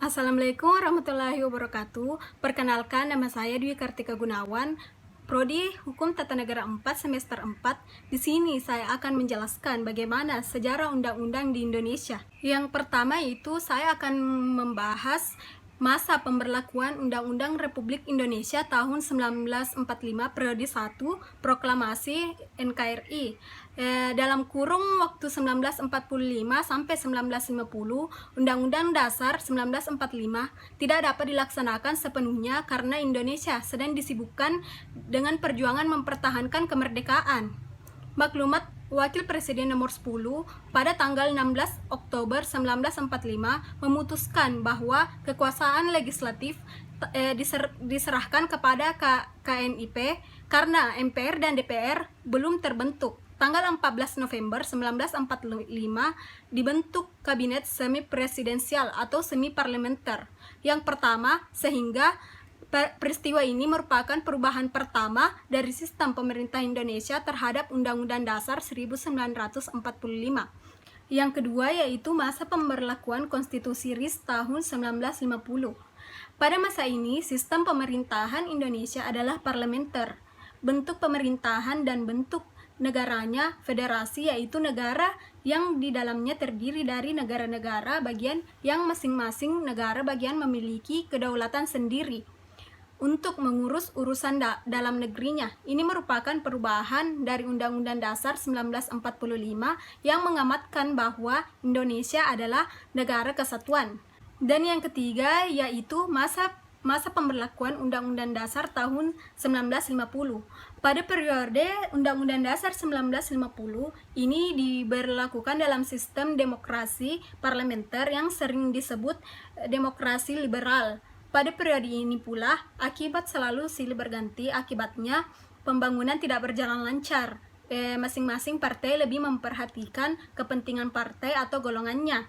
Assalamualaikum warahmatullahi wabarakatuh. Perkenalkan, nama saya Dwi Kartika Gunawan, Prodi Hukum Tata Negara 4 semester 4. Di sini saya akan menjelaskan bagaimana sejarah undang-undang di Indonesia. Yang pertama itu saya akan membahas masa pemberlakuan Undang-Undang Republik Indonesia tahun 1945 periode 1 Proklamasi NKRI. Dalam kurung waktu 1945 sampai 1950, Undang-Undang Dasar 1945 tidak dapat dilaksanakan sepenuhnya karena Indonesia sedang disibukkan dengan perjuangan mempertahankan kemerdekaan. Maklumat Wakil Presiden nomor 10 pada tanggal 16 Oktober 1945 memutuskan bahwa kekuasaan legislatif diserahkan kepada KNIP karena MPR dan DPR belum terbentuk. Tanggal 14 November 1945 dibentuk kabinet semi presidensial atau semi parlementer yang pertama, sehingga peristiwa ini merupakan perubahan pertama dari sistem pemerintah Indonesia terhadap Undang-Undang Dasar 1945. Yang kedua yaitu masa pemberlakuan Konstitusi RIS tahun 1950. Pada masa ini, sistem pemerintahan Indonesia adalah parlementer. Bentuk pemerintahan dan bentuk negaranya federasi, yaitu negara yang di dalamnya terdiri dari negara-negara bagian yang masing-masing negara bagian memiliki kedaulatan sendiri untuk mengurus urusan dalam negerinya. Ini merupakan perubahan dari Undang-Undang Dasar 1945 yang mengamatkan bahwa Indonesia adalah negara kesatuan. Dan yang ketiga yaitu masa pemberlakuan Undang-Undang Dasar tahun 1950. Pada periode Undang-Undang Dasar 1950 ini diberlakukan dalam sistem demokrasi parlementer yang sering disebut demokrasi liberal. Pada periode ini pula, akibat selalu silih berganti, akibatnya pembangunan tidak berjalan lancar. Masing-masing partai lebih memperhatikan kepentingan partai atau golongannya.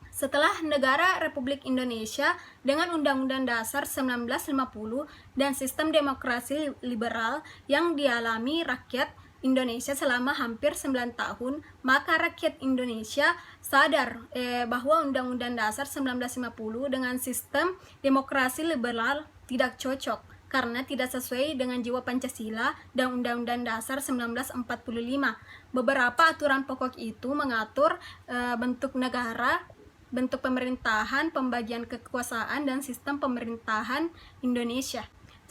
Setelah negara Republik Indonesia dengan Undang-Undang Dasar 1950 dan sistem demokrasi liberal yang dialami rakyat Indonesia selama hampir 9 tahun, maka rakyat Indonesia sadar bahwa Undang-Undang Dasar 1950 dengan sistem demokrasi liberal tidak cocok karena tidak sesuai dengan jiwa Pancasila dan Undang-Undang Dasar 1945. Beberapa aturan pokok itu mengatur bentuk negara, bentuk pemerintahan, pembagian kekuasaan, dan sistem pemerintahan Indonesia.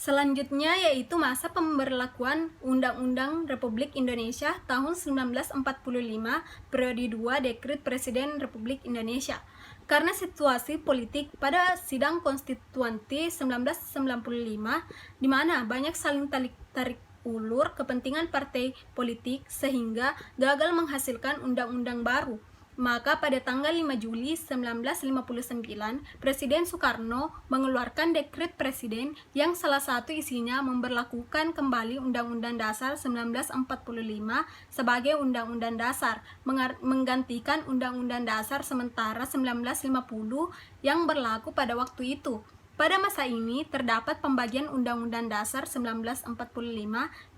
Selanjutnya yaitu masa pemberlakuan Undang-Undang Republik Indonesia tahun 1945 periode 2 Dekret Presiden Republik Indonesia. Karena situasi politik pada sidang konstituante 1995 di mana banyak saling tarik ulur kepentingan partai politik sehingga gagal menghasilkan undang-undang baru. Maka pada tanggal 5 Juli 1959, Presiden Soekarno mengeluarkan dekret presiden yang salah satu isinya memberlakukan kembali Undang-Undang Dasar 1945 sebagai Undang-Undang Dasar, menggantikan Undang-Undang Dasar sementara 1950 yang berlaku pada waktu itu. Pada masa ini terdapat pembagian Undang-Undang Dasar 1945,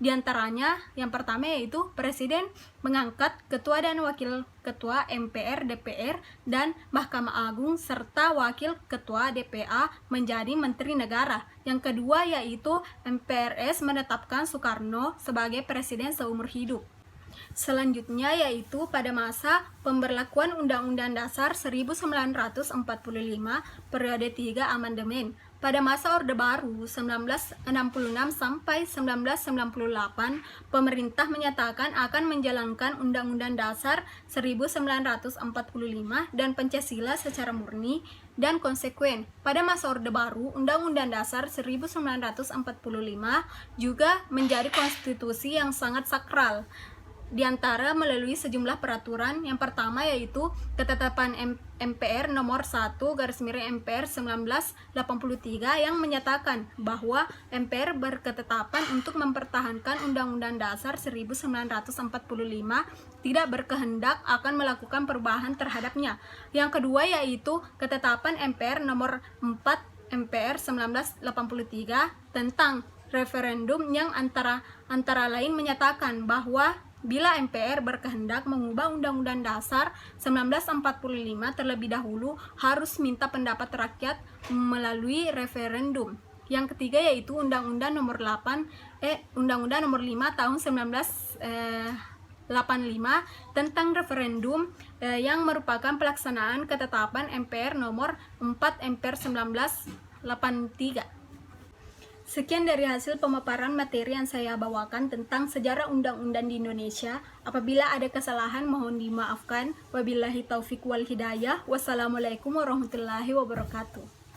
diantaranya yang pertama yaitu Presiden mengangkat Ketua dan Wakil Ketua MPR, DPR, dan Mahkamah Agung serta Wakil Ketua DPA menjadi Menteri Negara. Yang kedua yaitu MPRS menetapkan Soekarno sebagai Presiden seumur hidup. Selanjutnya yaitu pada masa pemberlakuan Undang-Undang Dasar 1945 periode 3 amandemen. Pada masa Orde Baru 1966 sampai 1998, pemerintah menyatakan akan menjalankan Undang-Undang Dasar 1945 dan Pancasila secara murni dan konsekuen. Pada masa Orde Baru, Undang-Undang Dasar 1945 juga menjadi konstitusi yang sangat sakral, diantara melalui sejumlah peraturan. Yang pertama yaitu ketetapan MPR nomor 1/MPR 1983 yang menyatakan bahwa MPR berketetapan untuk mempertahankan Undang-Undang Dasar 1945, tidak berkehendak akan melakukan perubahan terhadapnya. Yang kedua yaitu ketetapan MPR nomor 4 MPR 1983 tentang referendum yang antara lain menyatakan bahwa bila MPR berkehendak mengubah Undang-Undang Dasar 1945 terlebih dahulu harus minta pendapat rakyat melalui referendum. Yang ketiga yaitu Undang-Undang Nomor 5 tahun 1985 tentang referendum yang merupakan pelaksanaan ketetapan MPR Nomor 4 MPR 1983. Sekian dari hasil pemaparan materi yang saya bawakan tentang sejarah undang-undang di Indonesia. Apabila ada kesalahan mohon dimaafkan. Wabillahi taufik wal hidayah. Wassalamualaikum warahmatullahi wabarakatuh.